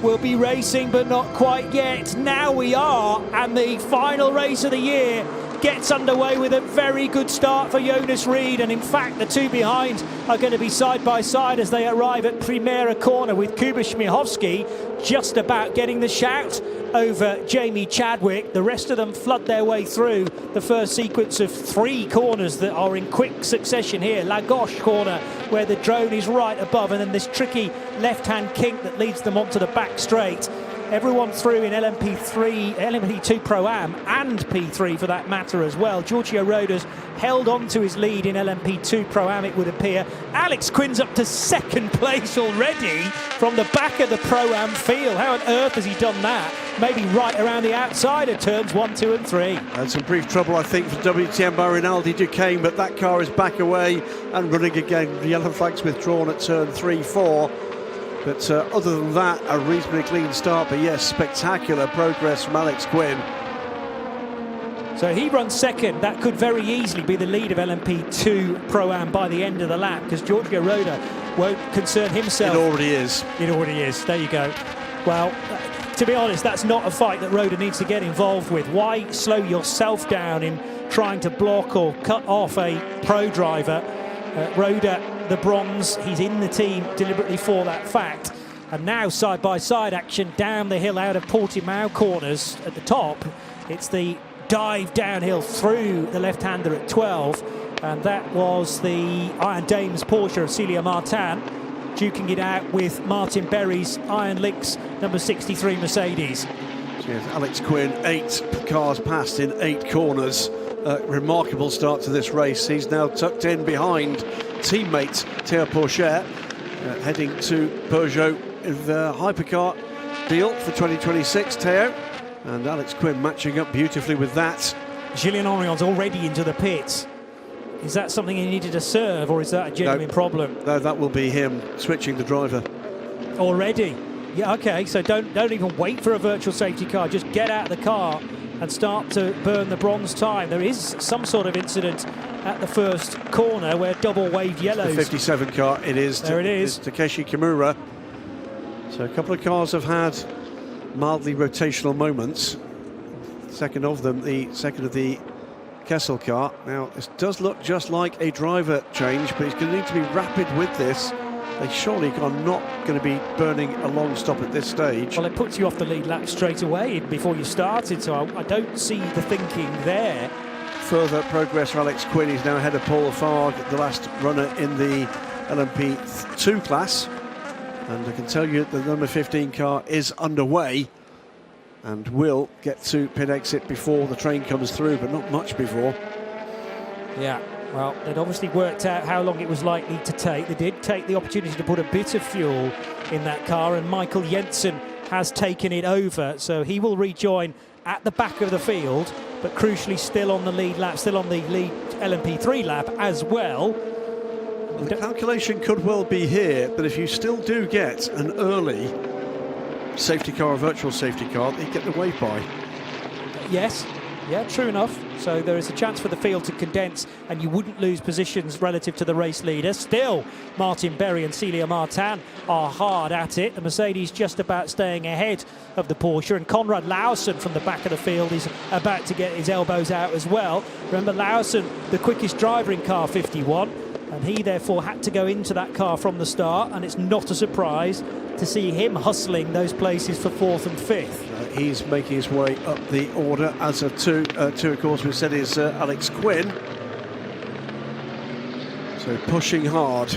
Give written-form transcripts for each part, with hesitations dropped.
We'll be racing, but not quite yet. Now we are, and the final race of the year gets underway with a very good start for Jonas Reed, and in fact the two behind are going to be side by side as they arrive at Primera Corner, with Kuba Śmiechowski just about getting the shout over Jamie Chadwick. The rest of them flood their way through the first sequence of 3 corners that are in quick succession here. La Gauche corner, where the drone is right above, and then this tricky left-hand kink that leads them onto the back straight. Everyone through in LMP2 Pro Am and P3 for that matter as well. Giorgio Roda's held on to his lead in LMP2 Pro Am, it would appear. Alex Quinn's up to 2nd place already from the back of the Pro Am field. How on earth has he done that? Maybe right around the outside of turns 1, 2 and 3. And some brief trouble, I think, for WTM by Rinaldi Duquesne, but that car is back away and running again. The yellow flag's withdrawn at turn 3, 4. But other than that, a reasonably clean start. But yes, spectacular progress from Alex Quinn. So he runs 2nd. That could very easily be the lead of LMP2 Pro-Am by the end of the lap, because Giorgio Roda won't concern himself. It already is. It already is. There you go. Well, to be honest, that's not a fight that Roda needs to get involved with. Why slow yourself down in trying to block or cut off a pro driver? Roda, the bronze, he's in the team deliberately for that fact. And now side-by-side action down the hill out of Portimão corners at the top. It's the dive downhill through the left-hander at 12. And that was the Iron Dames Porsche of Celia Martin, duking it out with Martin Berry's Iron Lynx number 63 Mercedes. Cheers. Alex Quinn, 8 cars passed in 8 corners. Remarkable start to this race. He's now tucked in behind teammate Théo Pourchaire, heading to Peugeot in the hypercar deal for 2026. Théo and Alex Quinn matching up beautifully with that. Julien Henrion's already into the pits. Is that something he needed to serve, or is that a genuine problem? No, that will be him switching the driver. Already? Yeah, okay, so don't even wait for a virtual safety car. Just get out of the car and start to burn the bronze time. There is some sort of incident at the first corner where double waved yellows. The 57 car, it is. There it is. Takeshi Kimura. So a couple of cars have had mildly rotational moments. Second of them, the second of the Kessel car. Now, this does look just like a driver change, but he's going to need to be rapid with this. They surely are not going to be burning a long stop at this stage. Well, it puts you off the lead lap straight away before you started, so I don't see the thinking there. Further progress for Alex Quinn. He's now ahead of Paul Lafargue, the last runner in the LMP2 class. And I can tell you that the number 15 car is underway and will get to pit exit before the train comes through, but not much before. Yeah. Well, they'd obviously worked out how long it was likely to take. They did take the opportunity to put a bit of fuel in that car, and Michael Jensen has taken it over. So he will rejoin at the back of the field, but crucially still on the lead lap, still on the lead LMP3 lap as well. The calculation could well be here, but if you still do get an early safety car, a virtual safety car, you get the wave by. Yes. Yeah, true enough. So there is a chance for the field to condense and you wouldn't lose positions relative to the race leader. Still, Martin Berry and Celia Martin are hard at it. The Mercedes just about staying ahead of the Porsche, and Konrad Lausen from the back of the field is about to get his elbows out as well. Remember, Lausen, the quickest driver in car 51, and he therefore had to go into that car from the start, and it's not a surprise to see him hustling those places for 4th and 5th. He's making his way up the order as of 2. 2, of course, we said is Alex Quinn. So pushing hard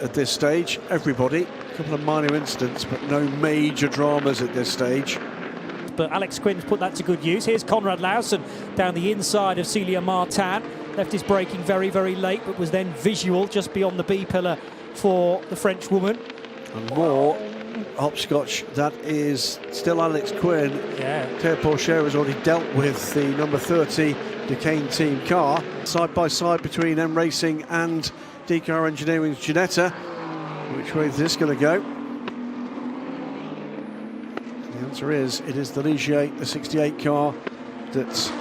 at this stage, everybody. A couple of minor incidents, but no major dramas at this stage. But Alex Quinn's put that to good use. Here's Konrad Lausen down the inside of Celia Martin. Left his braking very, very late, but was then visual just beyond the B pillar for the French woman. And more hopscotch. That is still Alex Quinn. Yeah. Théo Pourchaire has already dealt with the number 30 Duquesne team car. Side by side between M Racing and DCAR Engineering's Ginetta. Which way is this going to go? The answer is, it is the Ligier, the 68 car, that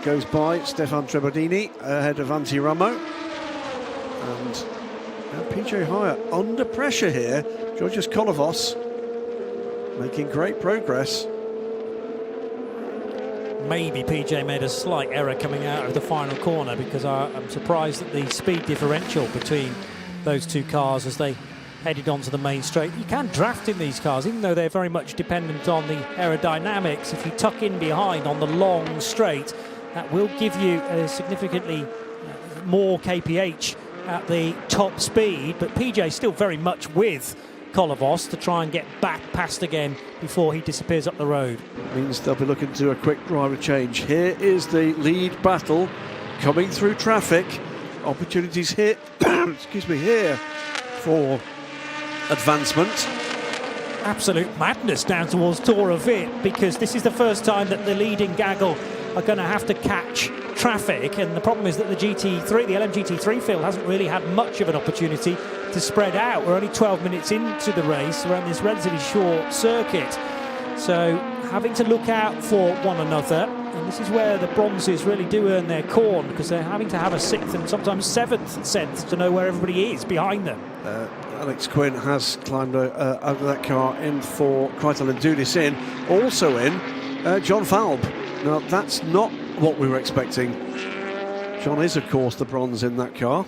goes by Stefan Trebordini ahead of Antti Ramo. And PJ Hire under pressure here. Georgios Kolovos making great progress. Maybe PJ made a slight error coming out of the final corner, because I'm surprised at the speed differential between those two cars as they headed onto the main straight. You can draft in these cars, even though they're very much dependent on the aerodynamics. If you tuck in behind on the long straight, that will give you a significantly more kph at the top speed, but PJ still very much with Kolovos to try and get back past again before he disappears up the road. Means they'll be looking to do a quick driver change. Here is the lead battle coming through traffic. Opportunities here, excuse me, here for advancement. Absolute madness down towards Tora Vit, because this is the first time that the leading gaggle are going to have to catch traffic, and the problem is that the GT3, the LMGT3 field hasn't really had much of an opportunity to spread out. We're only 12 minutes into the race around this relatively short circuit, so having to look out for one another, and this is where the bronzes really do earn their corn, because they're having to have a sixth and sometimes seventh sense to know where everybody is behind them. Alex Quinn has climbed out of that car in for Kreitel and Dudis in. Also in, John Falb. Now, that's not what we were expecting. John is, of course, the bronze in that car.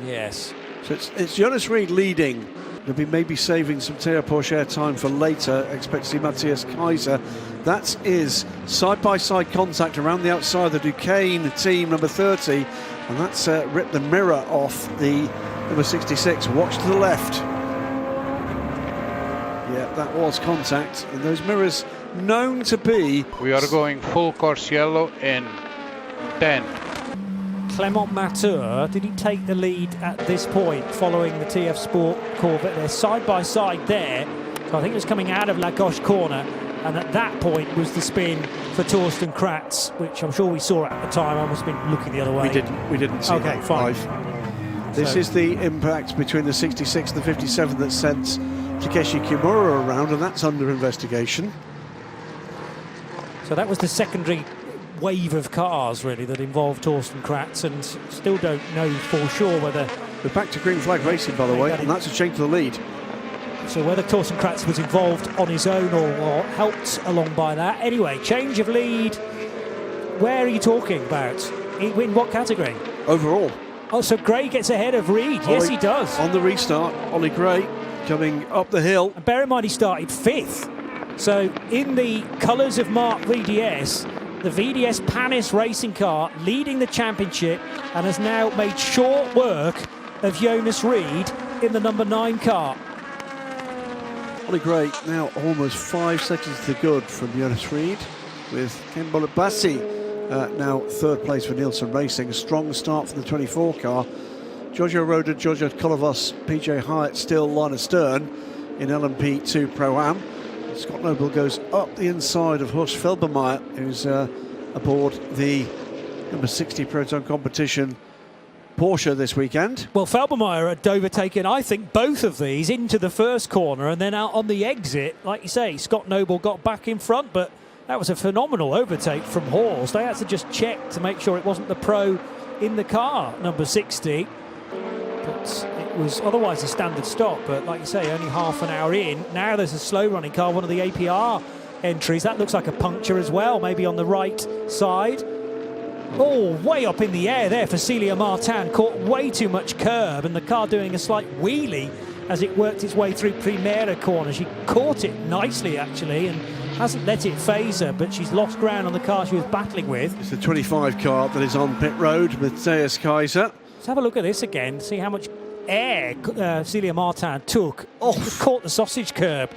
Yes. So it's Jonas Reed leading. They'll be maybe saving some Théo Pourchaire time for later. Expect to see Matthias Kaiser. That is side-by-side contact around the outside of the Duquesne team, number 30. And that's ripped the mirror off the number 66. Watch to the left. Yeah, that was contact. And those mirrors known to be... We are going full course yellow in 10. Clement Mateur, did he take the lead at this point following the TF Sport Corvette? They're side by side there. So I think it was coming out of La Gauche corner, and at that point was the spin for Torsten Kratz, which I'm sure we saw at the time. I must have been looking the other way. We didn't see that fine. live. This is the impact between the 66 and the 57 that sent Takeshi Kimura around, and that's under investigation. So that was the secondary wave of cars, really, that involved Torsten Kratz, and still don't know for sure whether... We're back to green flag racing, by the way, and that's a change to the lead. So whether Torsten Kratz was involved on his own or helped along by that. Anyway, change of lead. Where are you talking about? In what category? Overall. Oh, so Gray gets ahead of Reed. Yes, he does. On the restart, Ollie Gray coming up the hill. And bear in mind, he started 5th. So in the colours of Mark VDS, the VDS Panis racing car leading the championship, and has now made short work of Jonas Reed in the number 9 car. Ollie Gray now almost 5 seconds to the good from Jonas Reed, with Ken Bolabasi now 3rd place for Nielsen Racing. A strong start from the 24 car. Giorgio Roda, Giorgio Kolovos, PJ Hyatt still line astern in LMP2 Pro-Am. Scott Noble goes up the inside of Horst Felbermeyer, who's aboard the number 60 Proton competition Porsche this weekend. Well, Felbermeyer had overtaken, I think, both of these into the first corner, and then out on the exit, like you say, Scott Noble got back in front, but that was a phenomenal overtake from Horst. They had to just check to make sure it wasn't the pro in the car, number 60. But it was otherwise a standard stop, but like you say, only half an hour in. Now there's a slow running car, one of the APR entries. That looks like a puncture as well, maybe on the right side. Oh, way up in the air there for Celia Martin. Caught way too much curb, and the car doing a slight wheelie as it worked its way through Primera corner. She caught it nicely, actually, and hasn't let it phase her, but she's lost ground on the car she was battling with. It's the 25 car that is on pit road with Matthias Kaiser. Let's have a look at this again, see how much air Celia Martin took. Oh, caught the sausage curb.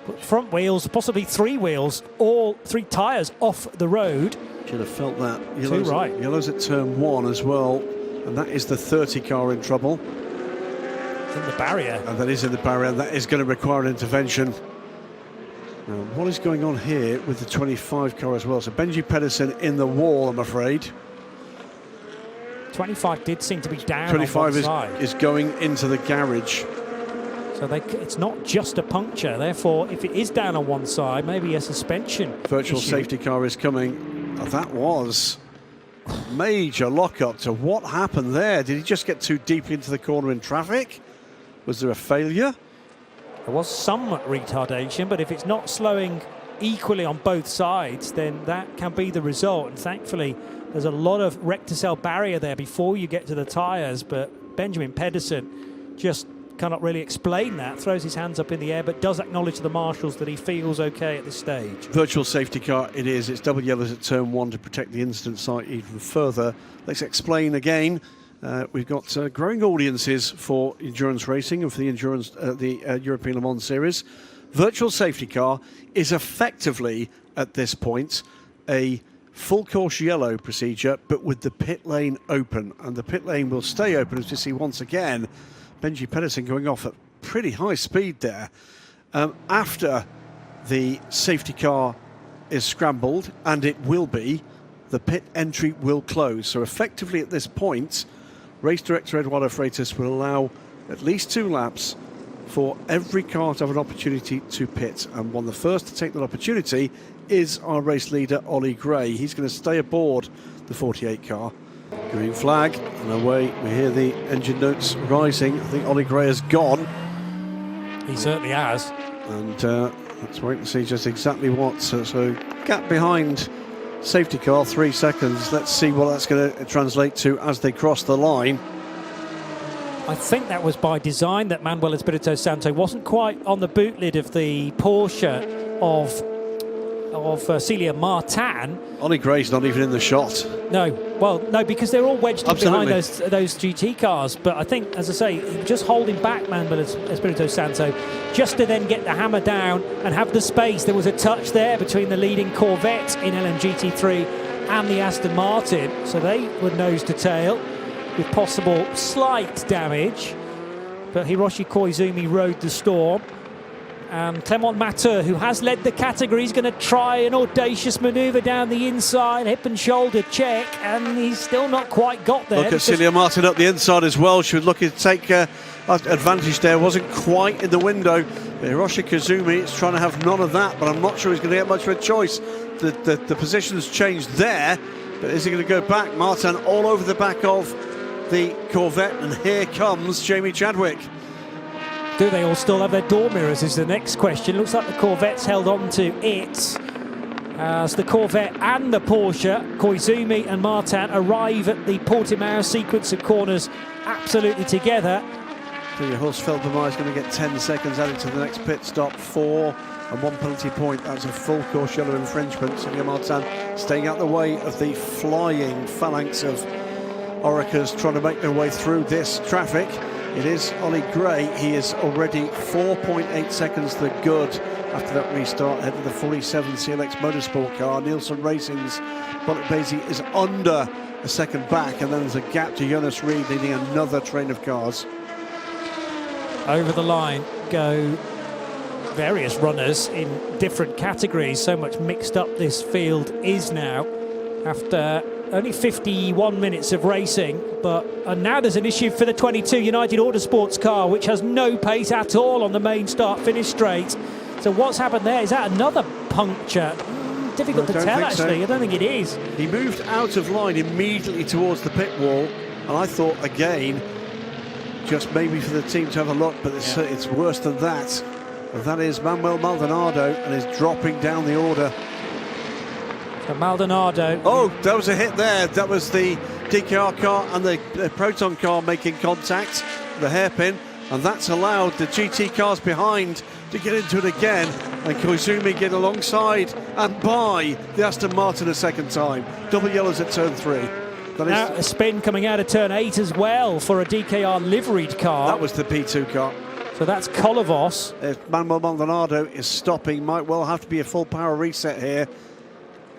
But front wheels, possibly 3 wheels, all 3 tyres off the road. Should have felt that. Too right. Yellow's at turn 1 as well, and that is the 30 car in trouble. It's in the barrier. And that is in the barrier, and that is going to require an intervention. Now, what is going on here with the 25 car as well? So Benji Pedersen in the wall, I'm afraid. 25 did seem to be down 25 on one side. is going into the garage. So it's not just a puncture. Therefore, if it is down on one side, maybe a suspension Virtual issue. safety car is coming. Oh, that was major lockup. To what happened there? Did he just get too deep into the corner in traffic? Was there a failure? There was some retardation, but if it's not slowing equally on both sides, then that can be the result. And thankfully, there's a lot of recticel barrier there before you get to the tyres, but Benjamin Pedersen just cannot really explain that, throws his hands up in the air, but does acknowledge to the marshals that he feels okay at this stage. Virtual safety car it is. It's double yellows at turn 1 to protect the incident site even further. Let's explain again. We've got growing audiences for endurance racing and for the European Le Mans Series. Virtual safety car is effectively, at this point, a full course yellow procedure, but with the pit lane open. And the pit lane will stay open, as you see once again, Benji Pedersen going off at pretty high speed there. After the safety car is scrambled, and it will be, the pit entry will close. So effectively at this point, race director Eduardo Freitas will allow at least 2 laps for every car to have an opportunity to pit. And one of the first to take that opportunity is our race leader, Ollie Gray. He's going to stay aboard the 48 car. Green flag, and away we hear the engine notes rising. I think Ollie Gray has gone. He certainly has. And let's wait and see just exactly what. So gap behind safety car, 3 seconds. Let's see what that's going to translate to as they cross the line. I think that was by design, that Manuel Espirito Santo wasn't quite on the boot lid of the Porsche of Celia Martin. Ollie Gray's not even in the shot. No, well, no, because they're all wedged in behind Absolutely. those GT cars. But I think, as I say, just holding back Manuel Espirito Santo just to then get the hammer down and have the space. There was a touch there between the leading Corvette in LMGT3 and the Aston Martin. So they were nose to tail with possible slight damage. But Hiroshi Koizumi rode the storm. And Clement Matter, who has led the category, is going to try an audacious manoeuvre down the inside, hip and shoulder check, and he's still not quite got there. Look at Celia Martin up the inside as well. She was looking to take advantage there, wasn't quite in the window. But Hiroshi Koizumi is trying to have none of that, but I'm not sure he's going to get much of a choice. The position's changed there, but is he going to go back? Martin all over the back of the Corvette, and here comes Jamie Chadwick. Do they all still have their door mirrors is the next question. Looks like the Corvette's held on to it as the Corvette and the Porsche, Koizumi and Martin, arrive at the Portimão sequence of corners absolutely together. The Horst Feldbermeyer is going to get 10 seconds added to the next pit stop, 4 and 1 penalty point. That's a full course yellow infringement. Celia Martin staying out the way of the flying phalanx of Oreca's trying to make their way through this traffic. It is Ollie Gray. He is already 4.8 seconds the good after that restart ahead of the 47 CLX Motorsport car. Nielsen Racing's Bonnet Basie is under a second back, and then there's a gap to Jonas Reed leading another train of cars. Over the line go various runners in different categories. So much mixed up this field is now after only 51 minutes of racing, and now there's an issue for the 22 United Autosports car, which has no pace at all on the main start-finish straight. So what's happened there? Is that another puncture? Difficult to tell, actually. So. I don't think it is. He moved out of line immediately towards the pit wall, and I thought, again, just maybe for the team to have a look, but it's worse than that. And that is Manuel Maldonado, and is dropping down the order. So Maldonado. Oh, that was a hit there. That was the DKR car and the Proton car making contact, the hairpin, and that's allowed the GT cars behind to get into it again, and Koizumi get alongside and by the Aston Martin a second time. Double yellows at turn 3. Now a spin coming out of turn 8 as well for a DKR liveried car. That was the P2 car. So that's Kolovos. If Manuel Maldonado is stopping, might well have to be a full power reset here.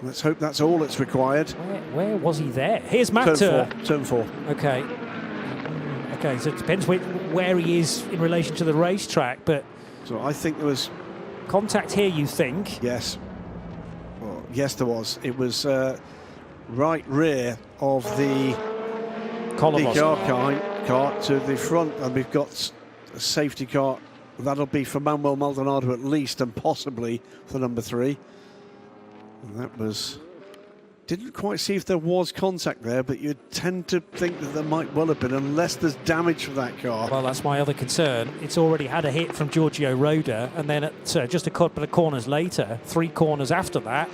Let's hope that's all that's required. Where was he there? Here's Matter. Turn 4. Okay. Okay, so it depends where he is in relation to the racetrack, but... So I think there was... Contact here, you think? Yes. Well, yes, there was. It was right rear of the DKR car to the front, and we've got a safety car. That'll be for Manuel Maldonado at least, and possibly for number 3. And that was Didn't quite see if there was contact there, but you'd tend to think that there might well have been, unless there's damage from that car. Well, that's my other concern. It's already had a hit from Giorgio Roda, and then at, just a couple of corners later, 3 corners after that,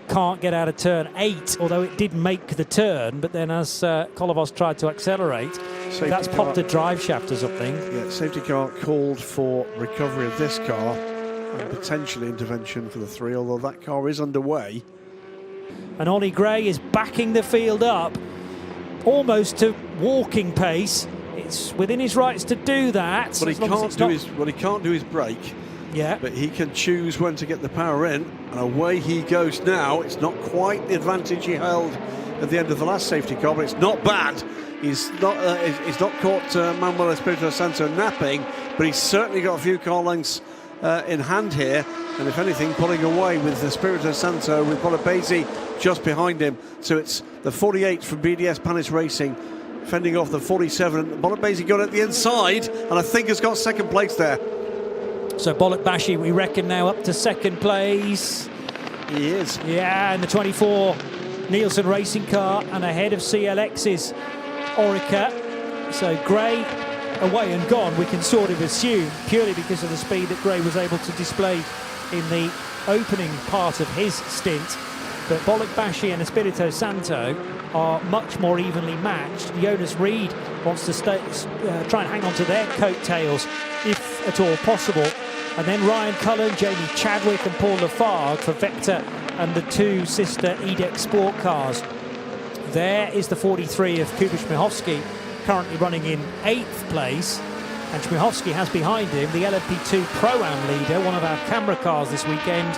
can't get out of turn 8, although it did make the turn, but then as Kolovos tried to accelerate, that's popped a drive shaft or something. Yeah, safety car called for recovery of this car and potentially intervention for the 3, although that car is underway. And Ollie Gray is backing the field up almost to walking pace. It's within his rights to do that. But he can't do his brake. Yeah. But he can choose when to get the power in, and away he goes now. It's not quite the advantage he held at the end of the last safety car, but it's not bad. He's not caught Manuel Espirito Santo napping, but he's certainly got a few car lengths in hand here, and if anything, pulling away with Espirito Santo, with Bolognesi just behind him. So it's the 48 from BDS Panis Racing fending off the 47. Bolognesi got at the inside, and I think has got second place there. So Bolognesi, we reckon, now up to second place. He is. Yeah, in the 24 Nielsen racing car, and ahead of CLX's Orica. So Gray away and gone, we can sort of assume, purely because of the speed that Gray was able to display in the opening part of his stint. But Bolognesi and Espirito Santo are much more evenly matched. Jonas Reed wants to try and hang on to their coattails if at all possible. And then Ryan Cullen, Jamie Chadwick and Paul Lafargue for Vector and the 2 sister EDEC Sport cars. There is the 43 of Kuba Śmiechowski, currently running in 8th place. And Śmiechowski has behind him the LMP2 Pro-Am leader, one of our camera cars this weekend,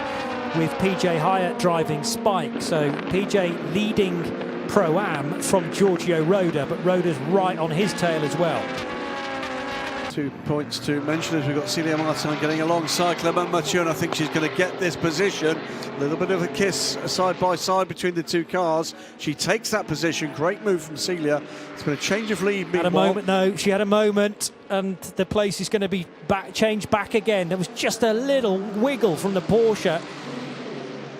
with PJ Hyatt driving Spike. So PJ leading Pro-Am from Giorgio Roda, but Roda's right on his tail as well. 2 points to mention as we've got Celia Martin getting alongside Clement Mathieu, and I think she's going to get this position. A little bit of a kiss side by side between the 2 cars. She takes that position. Great move from Celia. It's been a change of lead. Had a moment, no, she had a moment, and the place is going to be changed back again. There was just a little wiggle from the Porsche,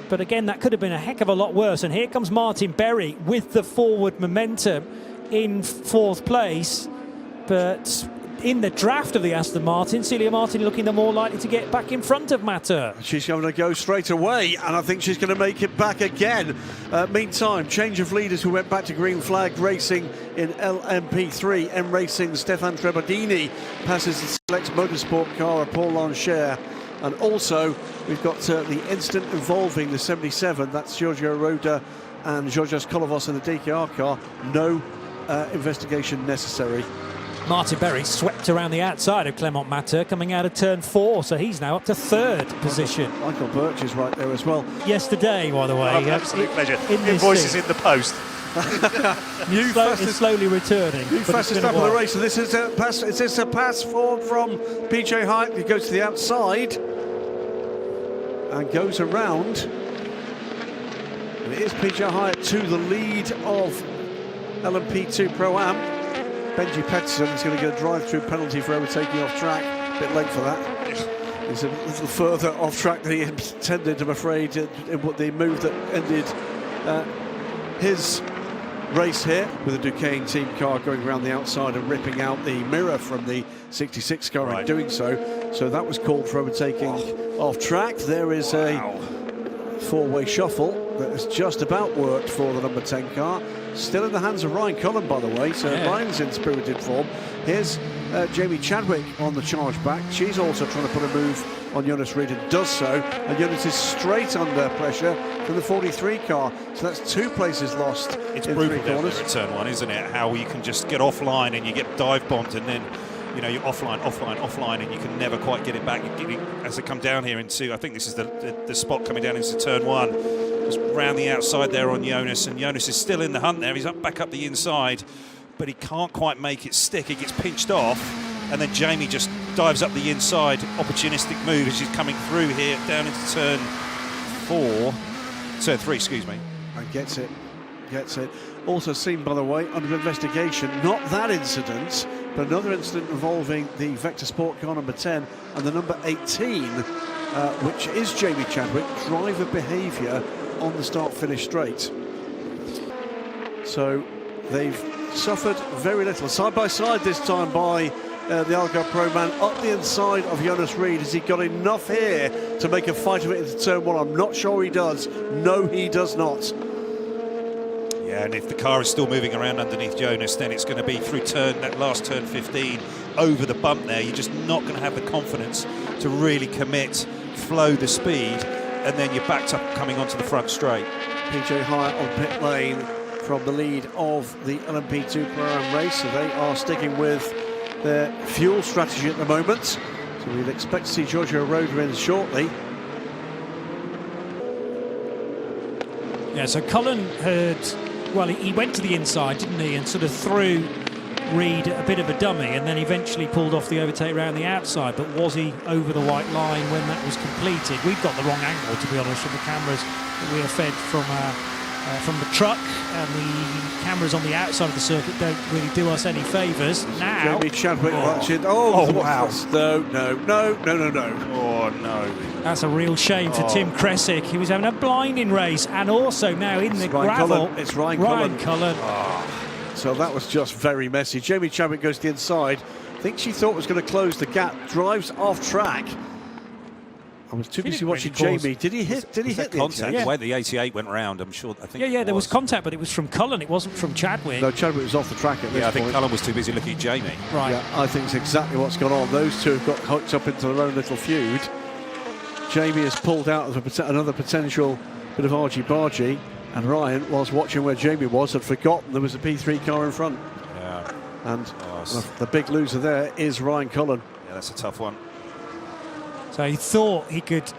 but again, that could have been a heck of a lot worse. And here comes Martin Berry with the forward momentum in 4th place, but in the draft of the Aston Martin, Celia Martin looking the more likely to get back in front of Matter. She's going to go straight away, and I think she's going to make it back again. Meantime, change of leaders who went back to green flag racing in LMP3. M Racing, Stefan Trebardini passes the Select Motorsport car of Paul Lancher. And also, we've got the incident involving the 77. That's Giorgio Roda and Georgios Kolovos in the DKR car. No investigation necessary. Martin Berry swept around the outside of Clement Matter, coming out of turn 4, so he's now up to 3rd position. Michael Birch is right there as well. Yesterday, by the way. Absolute pleasure. Invoices in the post. It's slowly returning. New fastest lap of the race, and this is a pass. Is this a pass forward from PJ Hyatt? He goes to the outside and goes around. And it is PJ Hyatt to the lead of LMP2 Pro-Am. Benji Petterson is going to get a drive-through penalty for overtaking off track. A bit late for that. He's a little further off track than he intended, I'm afraid, in the move that ended his race here, with a Duquesne team car going around the outside and ripping out the mirror from the 66 car in doing so. So that was called for overtaking off track. There is a 4-way shuffle that has just about worked for the number 10 car. Still in the hands of Ryan Cullen, by the way, so Ryan's in spirited form. Here's Jamie Chadwick on the charge back. She's also trying to put a move on Jonas Reed and does so. And Jonas is straight under pressure from the 43 car. So that's 2 places lost. It's in brutal 3 corners. there at turn 1, isn't it? How you can just get offline and you get dive bombed, and then you're offline, and you can never quite get it back. You're getting, as they come down here into, I think this is the spot coming down into turn 1, just round the outside there on Jonas, and Jonas is still in the hunt there. He's back up the inside, but he can't quite make it stick. He gets pinched off, and then Jamie just dives up the inside. Opportunistic move as she's coming through here down into turn 3, excuse me. And gets it. Also seen, by the way, under investigation, not that incident, but another incident involving the Vector Sport car number 10 and the number 18, which is Jamie Chadwick, driver behaviour on the start-finish straight. So they've suffered very little. Side by side this time by the Algarve Pro man up the inside of Jonas Reed. Has he got enough here to make a fight of it into turn one? I'm not sure he does. No, he does not. Yeah, and if the car is still moving around underneath Jonas, then it's going to be through that last turn 15, over the bump there. You're just not going to have the confidence to really commit, flow the speed, and then you're backed up coming onto the front straight. PJ Hire on pit lane from the lead of the LMP2 Pro race, so they are sticking with their fuel strategy at the moment. So we'll expect to see Giorgio Roda in shortly. Yeah, so Cullen had, well, he went to the inside, didn't he, and sort of threw Reed a bit of a dummy, and then eventually pulled off the overtake around the outside. But was he over the white line when that was completed? We've got the wrong angle, to be honest, from the cameras that we are fed from the truck, and the cameras on the outside of the circuit don't really do us any favours. Now, Jamie Chadwick watching. Oh, wow. No. Oh, no. That's a real shame for Tim Kresick. He was having a blinding race, and also now in the gravel. It's Ryan Cullen. So that was just very messy. Jamie Chadwick goes to the inside. I think she thought was going to close the gap. Drives off track. I was too busy watching Jamie. Did he hit the contact? Yeah. The way the 88 went round, I'm sure. Yeah, there was contact, but it was from Cullen. It wasn't from Chadwick. No, Chadwick was off the track at this point. I think Cullen was too busy looking at Jamie. Right. Yeah, I think it's exactly what's gone on. Those two have got hooked up into their own little feud. Jamie has pulled out of another potential bit of argy-bargy, and Ryan, whilst watching where Jamie was, had forgotten there was a P3 car in front. Yeah. And the big loser there is Ryan Cullen. Yeah, that's a tough one. So he thought he could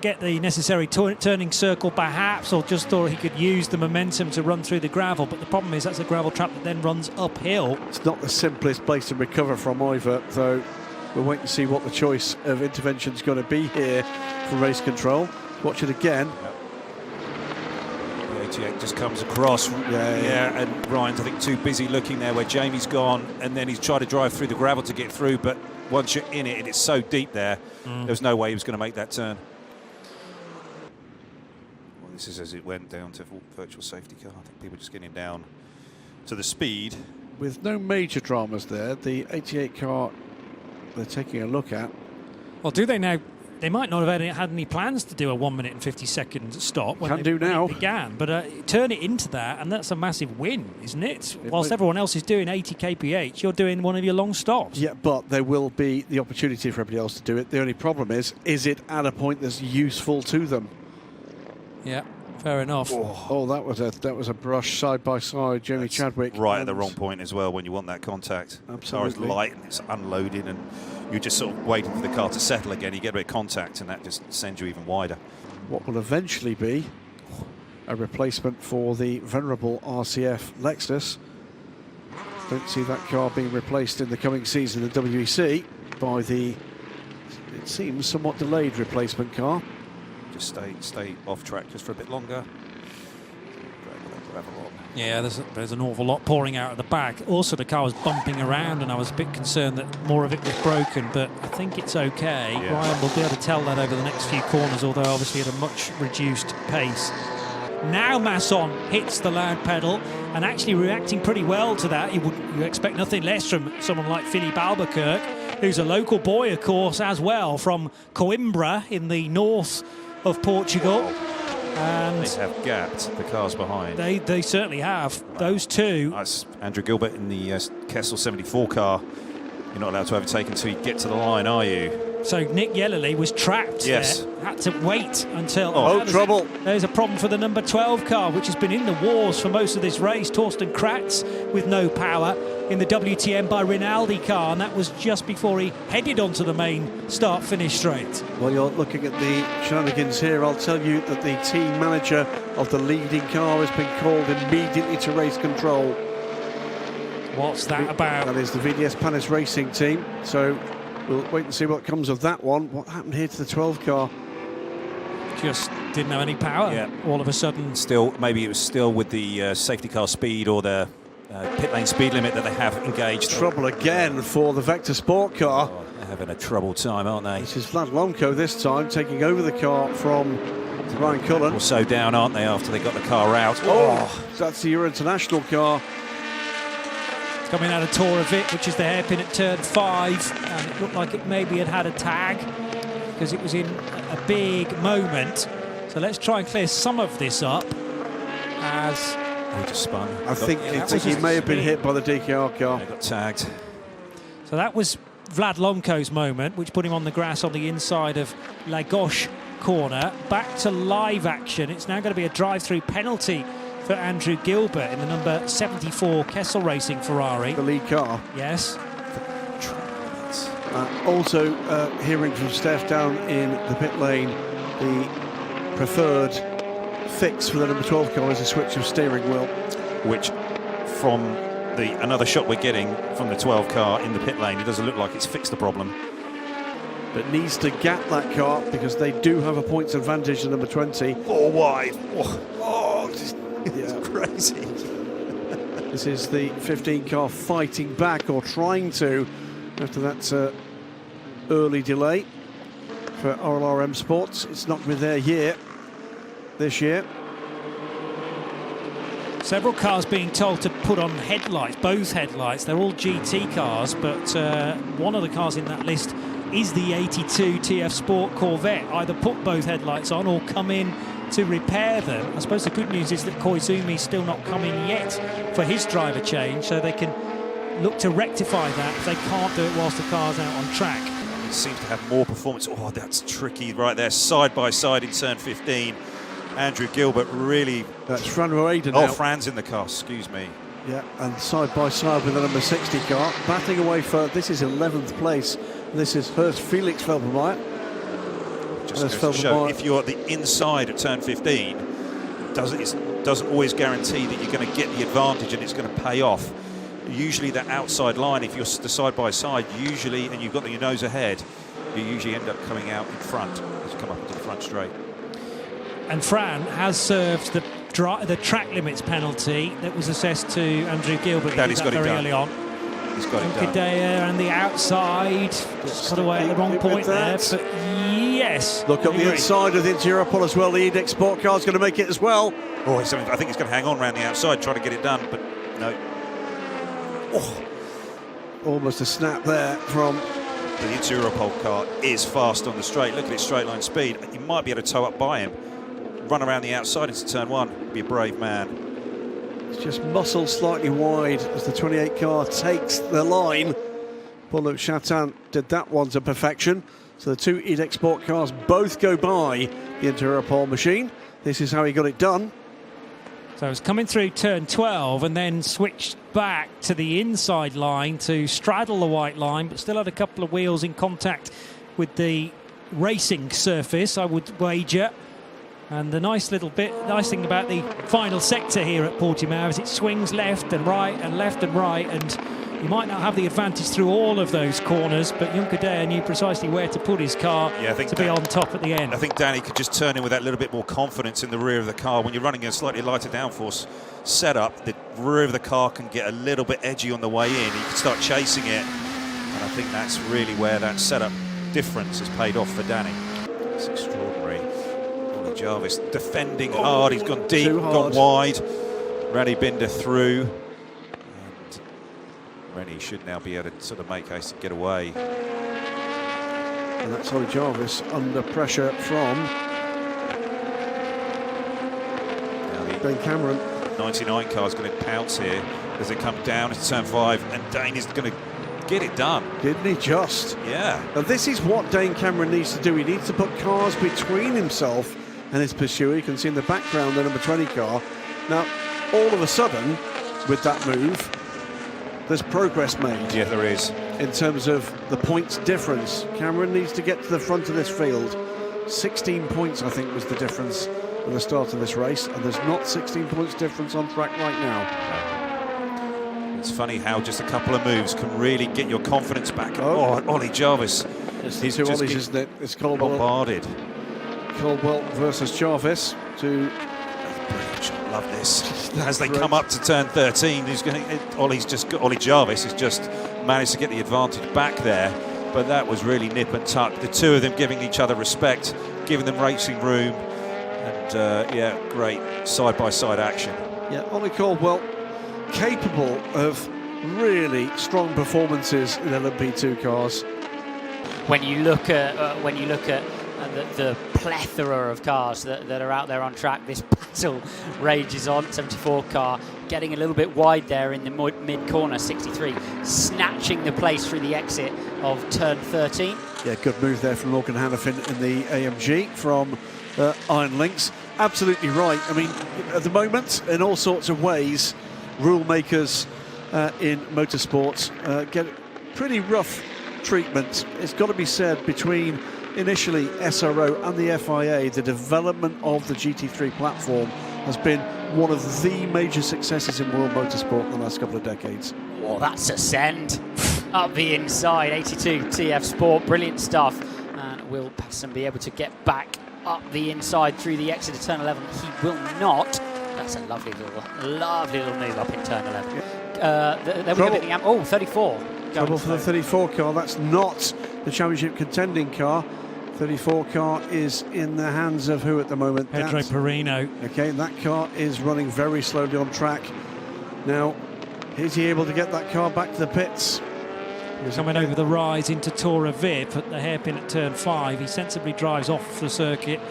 get the necessary turning circle perhaps, or just thought he could use the momentum to run through the gravel. But the problem is that's a gravel trap that then runs uphill. It's not the simplest place to recover from either, though. We'll wait and see what the choice of intervention is going to be here for race control. Watch it again. The 88 just comes across. Yeah, and Ryan's, I think, too busy looking there where Jamie's gone, and then he's tried to drive through the gravel to get through, but once you're in it and it's so deep there, there's no way he was going to make that turn. Well, this is as it went down to virtual safety car. I think people just getting down to the speed. With no major dramas there, the 88 car they're taking a look at. Well, do they now? They might not have had any plans to do a 1 minute and 50-second stop when they began, but turn it into that, and that's a massive win, isn't it? Whilst everyone else is doing 80 kph, you're doing one of your long stops. Yeah, but there will be the opportunity for everybody else to do it. The only problem is it at a point that's useful to them? Yeah, fair enough. Oh, that was a brush side by side. Jamie Chadwick right at the wrong point as well when you want that contact. Absolutely. The car is light and it's unloading, and you're just sort of waiting for the car to settle again. You get a bit of contact, and that just sends you even wider. What will eventually be a replacement for the venerable RCF Lexus. Don't see that car being replaced in the coming season in the WEC by the, it seems, somewhat delayed replacement car. Just stay off track just for a bit longer. Yeah, there's an awful lot pouring out at the back. Also, the car was bumping around, and I was a bit concerned that more of it was broken, but I think it's okay. Yeah. Ryan will be able to tell that over the next few corners, although obviously at a much reduced pace. Now Masson hits the loud pedal and actually reacting pretty well to that. You expect nothing less from someone like Philippe Albuquerque, who's a local boy, of course, as well, from Coimbra in the north of Portugal. And they have gapped the cars behind. They certainly have. Those two. That's Andrew Gilbert in the Kessel 74 car. You're not allowed to overtake until you get to the line, are you? So Nick Yellerly was trapped there. Had to wait until... trouble. There's a problem for the number 12 car, which has been in the wars for most of this race. Torsten Kratz with no power in the WTM by Rinaldi car, and that was just before he headed onto the main start-finish straight. While you're looking at the shenanigans here, I'll tell you that the team manager of the leading car has been called immediately to race control. What's that about? That is the VDS Panis Racing team. So we'll wait and see what comes of that one. What happened here to the 12 car? Just didn't have any power. Yeah. All of a sudden. Still, maybe it was still with the safety car speed or the pit lane speed limit that they have engaged. Trouble again for the Vector Sport car. Oh, they're having a troubled time, aren't they? This is Vlad Lomko this time, taking over the car from Ryan Cullen. Also down, aren't they, after they got the car out? Oh, that's the Euro International car. Coming out of Tour of it, which is the hairpin at turn 5, and it looked like it maybe had a tag because it was in a big moment. So let's try and clear some of this up as... He just spun. I think he may have been hit by the DKR car. They got tagged. So that was Vlad Lonko's moment, which put him on the grass on the inside of La Gauche corner. Back to live action. It's now going to be a drive-through penalty for Andrew Gilbert in the number 74 Kessel Racing Ferrari. The lead car. Yes. Also hearing from Steph down in the pit lane, the preferred fix for the number 12 car is a switch of steering wheel. Which, from another shot we're getting from the 12 car in the pit lane, it doesn't look like it's fixed the problem. But needs to gap that car because they do have a points advantage in number 20. 4 wide. It's crazy. This is the 15 car fighting back, or trying to, after that early delay for RLRM Sports. It's not been there yet this year. Several cars being told to put on headlights, both headlights. They're all GT cars, but one of the cars in that list is the 82 TF Sport Corvette. Either put both headlights on or come in to repair them. I suppose the good news is that Koizumi's still not coming yet for his driver change, so they can look to rectify that if they can't do it whilst the car's out on track. He seems to have more performance. Oh, that's tricky right there, side by side in turn 15. Andrew Gilbert really... That's Fran Roeda now. now. Oh, Fran's in the car, excuse me. Yeah, and side by side with the number 60 car, battling away for, this is 11th place. This is Hurst Felix Felbermeyer. Just goes to show, if you're at the inside of turn 15, it doesn't always guarantee that you're going to get the advantage and it's going to pay off. Usually that outside line, if you're the side by side, usually, and you've got your nose ahead, you usually end up coming out in front as you come up into the front straight. And Fran has served the track limits penalty that was assessed to Andrew Gilbert. He's got it very done. early on. He's got it done. Kadea and the outside. Just cut away at the wrong point there. But yes. Look up the inside of the interior pole as well. The EDEX Sport car is going to make it as well. Oh, I think he's going to hang on around the outside, trying to get it done, but no. Oh, almost a snap there from... The interior pole car is fast on the straight. Look at its straight line speed. You might be able to tow up by him. Run around the outside into turn 1. Be a brave man. It's just muscle slightly wide as the 28 car takes the line. Paul-Luc Chatin did that one to perfection. So the two EDEX Sport cars both go by the interior pole machine. This is how he got it done. So it's coming through turn 12 and then switched back to the inside line to straddle the white line, but still had a couple of wheels in contact with the racing surface, I would wager. And the nice thing about the final sector here at Portimão is it swings left and right and left and right, and you might not have the advantage through all of those corners, but Juncker knew precisely where to put his car to be on top at the end. I think Danny could just turn in with that little bit more confidence in the rear of the car. When you're running a slightly lighter downforce setup, the rear of the car can get a little bit edgy on the way in. You can start chasing it, and I think that's really where that setup difference has paid off for Danny. It's extraordinary. Jarvis defending hard, he's gone deep, gone wide. Rally Binder through. And Rennie should now be able to sort of make haste and get away. And that's Ollie Jarvis under pressure from Ben Cameron. 99 car is going to pounce here as they come down into turn 5, and Dane is going to get it done. Didn't he just? Yeah. Now this is what Dane Cameron needs to do. He needs to put cars between himself and his pursuer. You can see in the background the number 20 car. Now, all of a sudden, with that move, there's progress made. Yeah, there is. In terms of the points difference. Cameron needs to get to the front of this field. 16 points, I think, was the difference at the start of this race, and there's not 16 points difference on track right now. It's funny how just a couple of moves can really get your confidence back. Oh, Ollie Jarvis. He's two Ollies, isn't it? It's Caldwell. Bombarded. Caldwell versus Jarvis. Love this. As they come up to turn 13, Ollie Jarvis has just managed to get the advantage back there, but that was really nip and tuck. The two of them giving each other respect, giving them racing room, yeah, great side-by-side action. Yeah, Ollie Caldwell capable of really strong performances in LMP2 cars. When you look at the plethora of cars that are out there on track, this battle rages on. 74 car getting a little bit wide there in the mid-corner, 63, snatching the place through the exit of turn 13. Yeah, good move there from Morgan Hannafin in the AMG from Iron Lynx. Absolutely right. I mean, at the moment, in all sorts of ways, rule makers in motorsports get pretty rough treatment. It's got to be said, between initially SRO and the FIA, the development of the GT3 platform has been one of the major successes in world motorsport in the last couple of decades. Oh, that's a send up the inside. 82 TF Sport, brilliant stuff. And will Patterson be able to get back up the inside through the exit of turn 11? He will not. That's a lovely little move up in turn 11. There we go. Oh, 34. Trouble for the 34 car. That's not the championship contending car. 34 car is in the hands of who at the moment? Pedro Perino. Okay, that car is running very slowly on track. Now, is he able to get that car back to the pits? Coming over the rise into Tora Vip at the hairpin at turn 5. He sensibly drives off the circuit.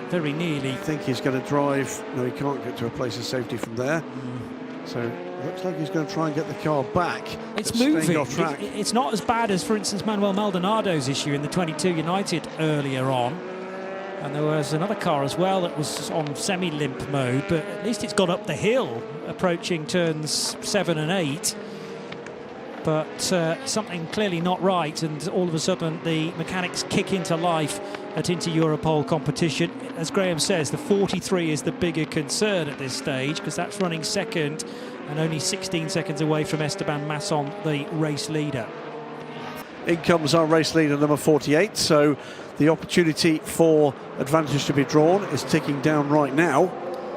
Very nearly. I think he's going to drive. No, he can't get to a place of safety from there. So looks like he's going to try and get the car back. It's moving. Off track. It's not as bad as, for instance, Manuel Maldonado's issue in the 22 United earlier on. And there was another car as well that was on semi-limp mode, but at least it's got up the hill, approaching turns 7 and 8. But something clearly not right, and all of a sudden the mechanics kick into life at Inter-Europol competition. As Graham says, the 43 is the bigger concern at this stage, because that's running second and only 16 seconds away from Esteban Masson, the race leader. In comes our race leader, number 48, so the opportunity for advantage to be drawn is ticking down right now.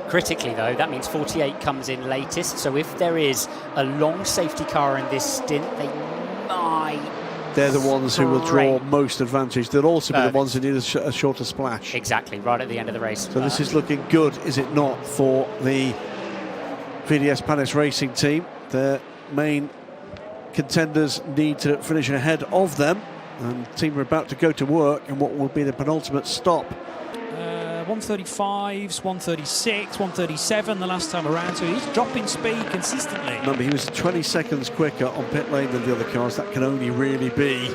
Critically, though, that means 48 comes in latest, so if there is a long safety car in this stint, they might... They're the ones who will draw most advantage. They'll also be the ones who need a shorter splash. Exactly, right at the end of the race. So this is looking good, is it not, for the VDS Panis Racing team. Their main contenders need to finish ahead of them, and the team are about to go to work in what will be the penultimate stop. 135s, 136, 137 the last time around, so he's dropping speed consistently. Remember, he was 20 seconds quicker on pit lane than the other cars. That can only really be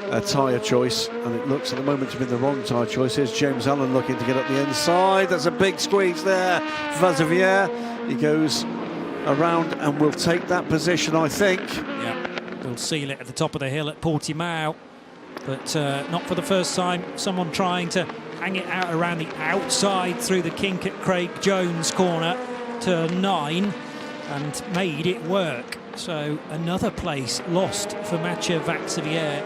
a tyre choice, and it looks at the moment to be the wrong tyre choice. Here's James Allen looking to get up the inside. There's a big squeeze there. Vazevier, he goes around and will take that position, I think. Yeah, we'll seal it at the top of the hill at Portimão, but not for the first time. Someone trying to hang it out around the outside through the kink at Craig Jones corner, turn 9, and made it work. So another place lost for Mathieu Vaxivière,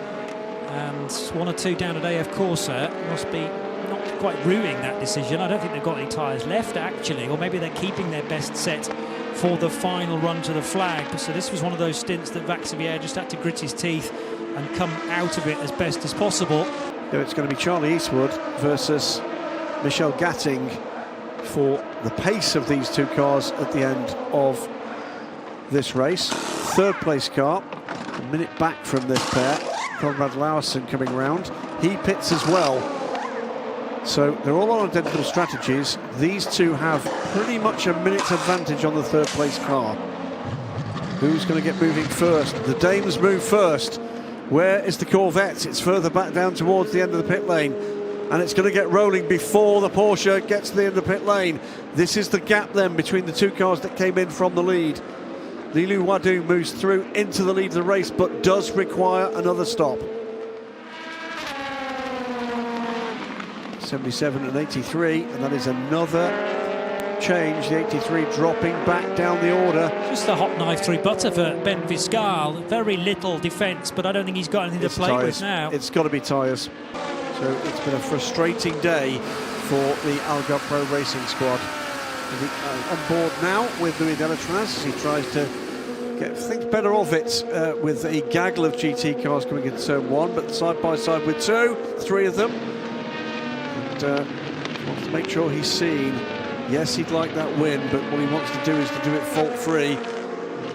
and 1 or 2 down at AF Corsa must be not quite ruining that decision. I don't think they've got any tyres left, actually, or maybe they're keeping their best set for the final run to the flag. So this was one of those stints that Vaxivière just had to grit his teeth and come out of it as best as possible. It's going to be Charlie Eastwood versus Michel Gatting for the pace of these two cars at the end of this race. Third place car, a minute back from this pair. Conrad Lauersen coming round. He pits as well. So they're all on identical strategies. These two have pretty much a minute's advantage on the third place car. Who's going to get moving first? The Danes move first. Where is the Corvette? It's further back down towards the end of the pit lane, and it's going to get rolling before the Porsche gets to the end of the pit lane. This is the gap then between the two cars that came in from the lead. Lilu Wadu moves through into the lead of the race, but does require another stop. 77 and 83, and that is another change. The 83 dropping back down the order. Just a hot knife through butter for Ben Viscal. Very little defence, but I don't think he's got anything to play with now. It's got to be tyres. So it's been a frustrating day for the Algarve Pro Racing squad. On board now with Louis Delatraz as he tries to think better of it with a gaggle of GT cars coming into turn 1, but side by side with 2, 3 of them. And Wants to make sure he's seen. Yes, he'd like that win, but what he wants to do is to do it fault-free.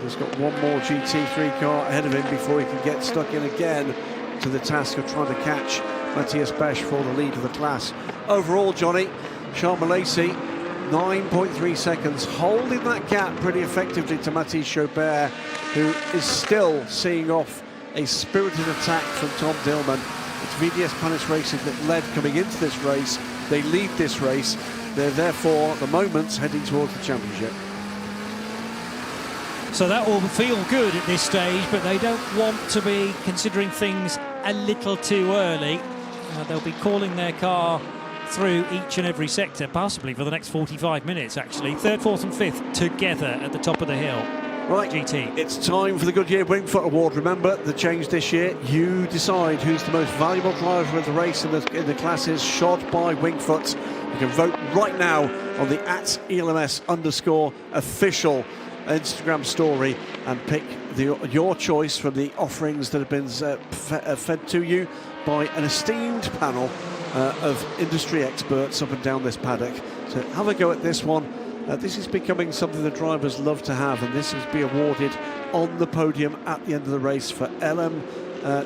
He's got one more GT3 car ahead of him before he can get stuck in again to the task of trying to catch Matthias Besch for the lead of the class. Overall, Johnny, Charles Malaysia, 9.3 seconds, holding that gap pretty effectively to Matthias Chaubert, who is still seeing off a spirited attack from Tom Dillman. It's VDS Panis Racing that led coming into this race. They lead this race. They're therefore, at the moment, heading towards the championship. So that will feel good at this stage, but they don't want to be considering things a little too early. They'll be calling their car through each and every sector, possibly for the next 45 minutes, actually. Third, fourth and fifth together at the top of the hill. Right, GT. It's time for the Goodyear Wingfoot Award. Remember, the change this year, you decide who's the most valuable driver of the race in the classes shod by Wingfoot. You can vote right now on the @ELMS_official Instagram story and pick your choice from the offerings that have been fed to you by an esteemed panel of industry experts up and down this paddock. So have a go at this one. This is becoming something the drivers love to have, and this is be awarded on the podium at the end of the race for LM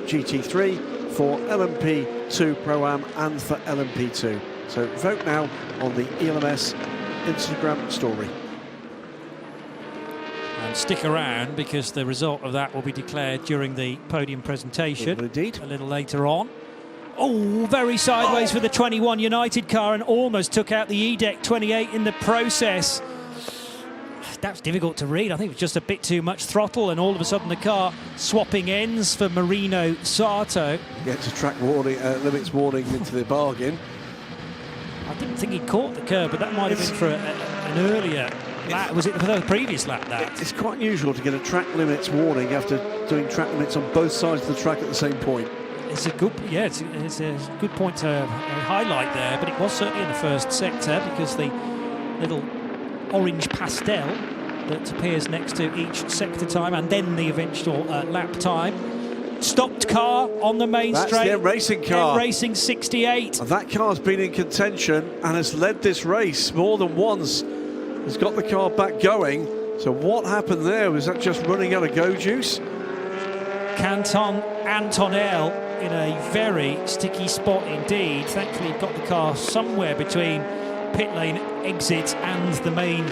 GT3, for LMP2 Pro-Am and for LMP2. So vote now on the ELMS Instagram story. And stick around, because the result of that will be declared during the podium presentation. Indeed. A little later on. Oh, very sideways for the 21 United car, and almost took out the E-Deck 28 in the process. That's difficult to read. I think it was just a bit too much throttle, and all of a sudden the car swapping ends for Marino Sato. Gets a track warning, limits warning into the bargain. I didn't think he caught the curb, but that might have been for an earlier lap. Was it for the previous lap, that? It's quite unusual to get a track limits warning after doing track limits on both sides of the track at the same point. It's a good, yeah, it's a good point to highlight there, but it was certainly in the first sector, because the little orange pastel that appears next to each sector time and then the eventual lap time. Stopped car on the main straight. That's the M-Racing car. M-Racing 68. And that car's been in contention and has led this race more than once. Has got the car back going. So what happened there? Was that just running out of go juice? Canton Antonel in a very sticky spot indeed. Thankfully, he got the car somewhere between pit lane exit and the main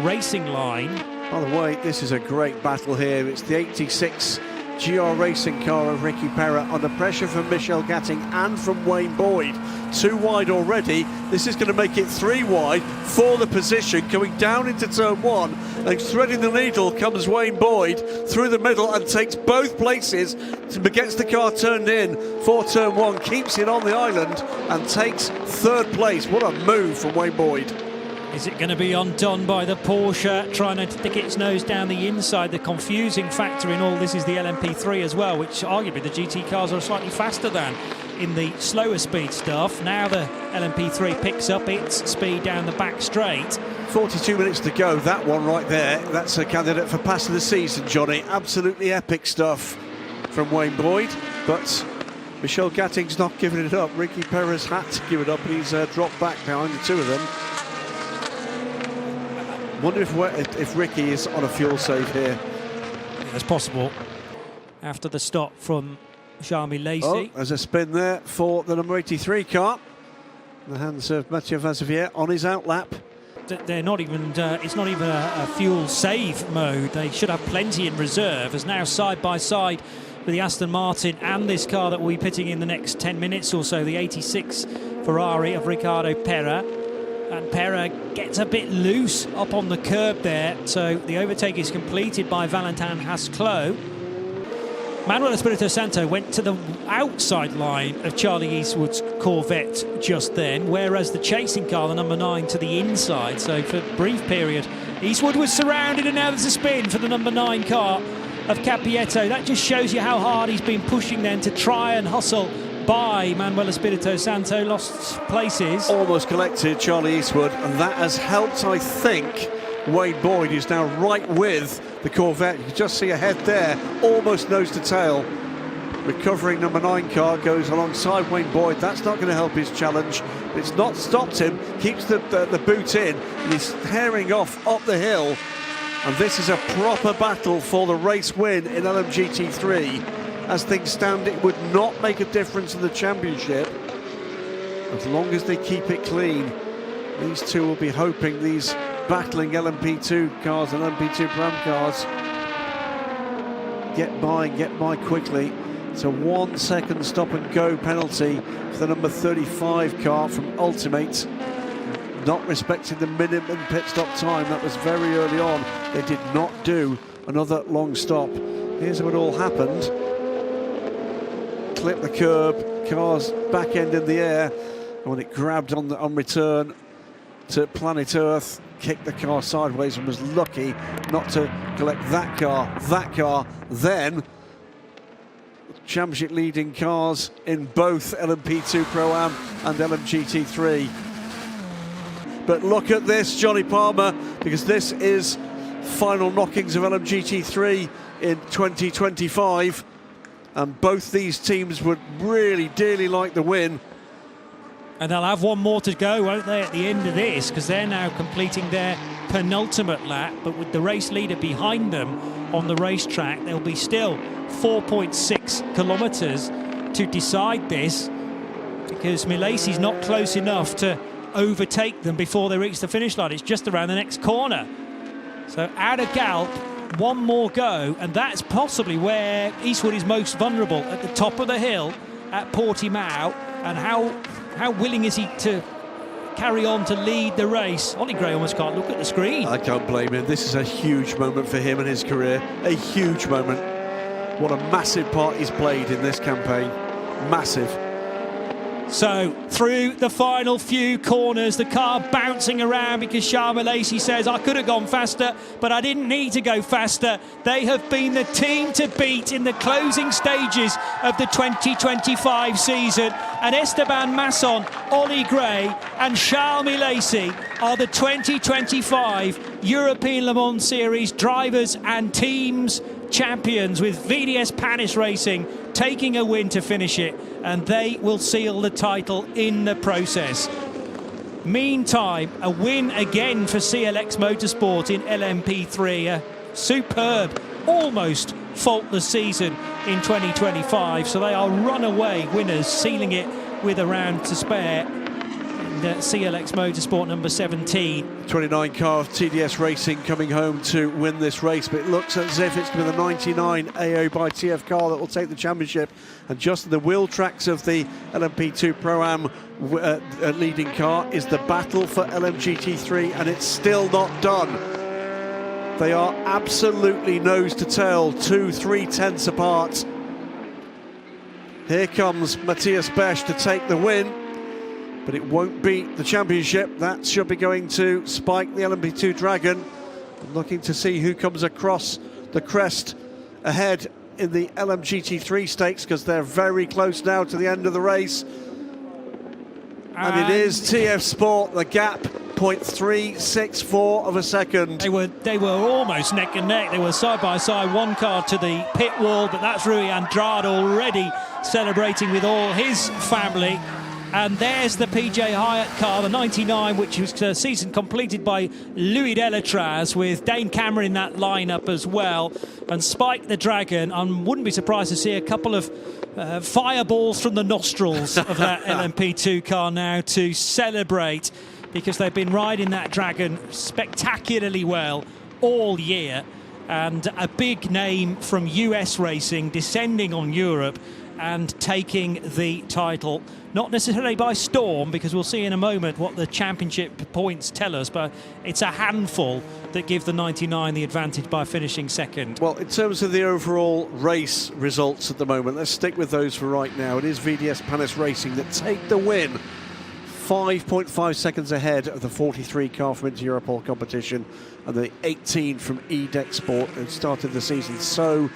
racing line. By the way, this is a great battle here. It's the 86 GR Racing car of Ricky Perra under pressure from Michel Gatting and from Wayne Boyd. 2 wide already. This is going to make it 3 wide for the position. Coming down into turn 1 and threading the needle comes Wayne Boyd through the middle and takes both places. Gets the car turned in for turn 1, keeps it on the island and takes 3rd place. What a move from Wayne Boyd. Is it going to be undone by the Porsche trying to stick its nose down the inside? The confusing factor in all this is the LMP3 as well, which arguably the GT cars are slightly faster than in the slower speed stuff. Now the LMP3 picks up its speed down the back straight. 42 minutes to go, that one right there. That's a candidate for pass of the season, Johnny. Absolutely epic stuff from Wayne Boyd, but Michel Gatting's not giving it up. Ricky Perez had to give it up, and he's dropped back behind the 2 of them. Wonder if Ricky is on a fuel save here. It's possible. After the stop from Charmy Lacey. Oh, there's a spin there for the number 83 car. In the hands of Mathieu Vazevier on his outlap. They're not even, it's not even a fuel save mode. They should have plenty in reserve, as now side by side with the Aston Martin and this car that will be pitting in the next 10 minutes or so, the 86 Ferrari of Ricardo Perra. And Perra gets a bit loose up on the curb there, so the overtake is completed by Valentin Hasclot. Manuel Espirito Santo went to the outside line of Charlie Eastwood's Corvette just then, whereas the chasing car, the number 9, to the inside. So for a brief period, Eastwood was surrounded, and now there's a spin for the number 9 car of Capietto. That just shows you how hard he's been pushing then to try and hustle by Manuel Espirito Santo. Lost places. Almost collected Charlie Eastwood, and that has helped, I think, Wayne Boyd, who's now right with the Corvette. You can just see a head there, almost nose to tail. Recovering number 9 car goes alongside Wayne Boyd. That's not going to help his challenge. It's not stopped him, keeps the boot in, and he's tearing off up the hill. And this is a proper battle for the race win in LMGT3. As things stand, it would not make a difference in the championship. As long as they keep it clean, these two will be hoping, these battling LMP2 cars and LMP2 Pro cars, get by quickly. It's a 1 second stop and go penalty for the number 35 car from Ultimate. Not respecting the minimum pit stop time. That was very early on. They did not do another long stop. Here's what all happened. Clip the curb, car's back end in the air, and when it grabbed on return to planet Earth, kicked the car sideways and was lucky not to collect that car. Then championship leading cars in both LMP2 Pro-Am and LMGT3. But look at this, Johnny Palmer, because this is final knockings of LMGT3 in 2025, and both these teams would really dearly like the win. And they'll have one more to go, won't they, at the end of this, because they're now completing their penultimate lap, but with the race leader behind them on the racetrack, there'll be still 4.6 kilometres to decide this, because Milesi's not close enough to overtake them before they reach the finish line. It's just around the next corner. So out of Galp, one more go, and that's possibly where Eastwood is most vulnerable, at the top of the hill at Portimão. And how willing is he to carry on to lead the race? Ollie Gray almost can't look at the screen. I can't blame him. This is a huge moment for him and his career. A huge moment. What a massive part he's played in this campaign. Massive. So through the final few corners, the car bouncing around because Charles Milesi says, I could have gone faster, but I didn't need to go faster. They have been the team to beat in the closing stages of the 2025 season. And Esteban Masson, Ollie Gray and Charles Milesi are the 2025 European Le Mans Series drivers and teams champions, with VDS Panis Racing taking a win to finish it, and they will seal the title in the process. Meantime, a win again for CLX Motorsport in LMP3, a superb, almost faultless season in 2025, so they are runaway winners, sealing it with a round to spare. CLX Motorsport number 17. 29 car of TDS Racing coming home to win this race, but it looks as if it's going to be the 99 AO by TF car that will take the championship. And just the wheel tracks of the LMP2 Pro-Am leading car is the battle for LMGT3, and it's still not done. They are absolutely nose to tail, 2-3 tenths apart. Here comes Matthias Besch to take the win, but it won't beat the championship. That should be going to Spike, the LMP2 Dragon. Looking to see who comes across the crest ahead in the LMGT3 stakes, because they're very close now to the end of the race. And it is TF Sport, the gap, 0.364 of a second. They were almost neck and neck. They were side by side, one car to the pit wall, but that's Rui Andrade already celebrating with all his family. And there's the PJ Hyatt car, the 99, which was a season completed by Louis Delatraz, with Dane Cameron in that lineup as well. And Spike the Dragon, I wouldn't be surprised to see a couple of fireballs from the nostrils of that LMP2 car now to celebrate, because they've been riding that Dragon spectacularly well all year. And a big name from US racing descending on Europe and taking the title, not necessarily by storm, because we'll see in a moment what the championship points tell us, but it's a handful that give the 99 the advantage by finishing second. Well, in terms of the overall race results at the moment, let's stick with those for right now. It is VDS Panis Racing that take the win, 5.5 seconds ahead of the 43 car from Inter Europol competition and the 18 from eDeck Sport, who started the season so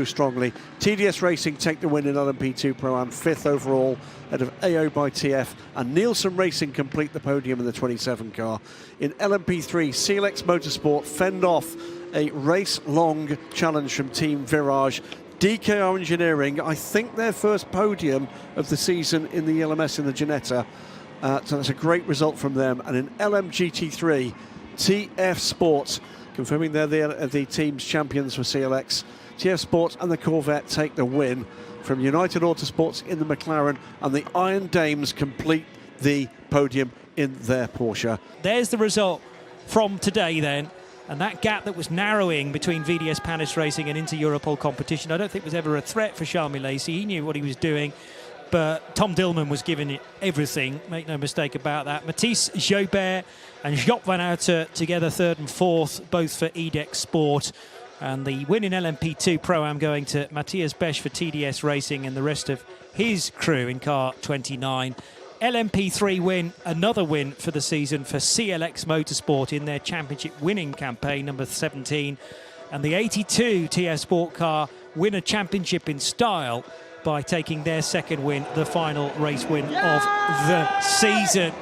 strongly. TDS Racing take the win in LMP2 Pro-Am, 5th overall, ahead of AO by TF, and Nielsen Racing complete the podium in the 27 car. In LMP3, CLX Motorsport fend off a race-long challenge from Team Virage. DKR Engineering, I think their first podium of the season in the ELMS in the Ginetta. So that's a great result from them. And in LMGT3, TF Sport, confirming they're the team's champions for CLX. TF Sport and the Corvette take the win from United Autosports in the McLaren, and the Iron Dames complete the podium in their Porsche. There's the result from today then, and that gap that was narrowing between VDS Panis Racing and Inter Europol competition, I don't think was ever a threat for Charles Lacey. He knew what he was doing, but Tom Dillman was giving it everything, make no mistake about that. Matisse Jobert and Job van Houten together third and fourth, both for EDEX Sport. And the win in LMP2 Pro-Am going to Matthias Besch for TDS Racing and the rest of his crew in car 29. LMP3 win, another win for the season for CLX Motorsport in their championship winning campaign, number 17. And the 82 TF Sport car win a championship in style by taking their second win, the final race win of the season.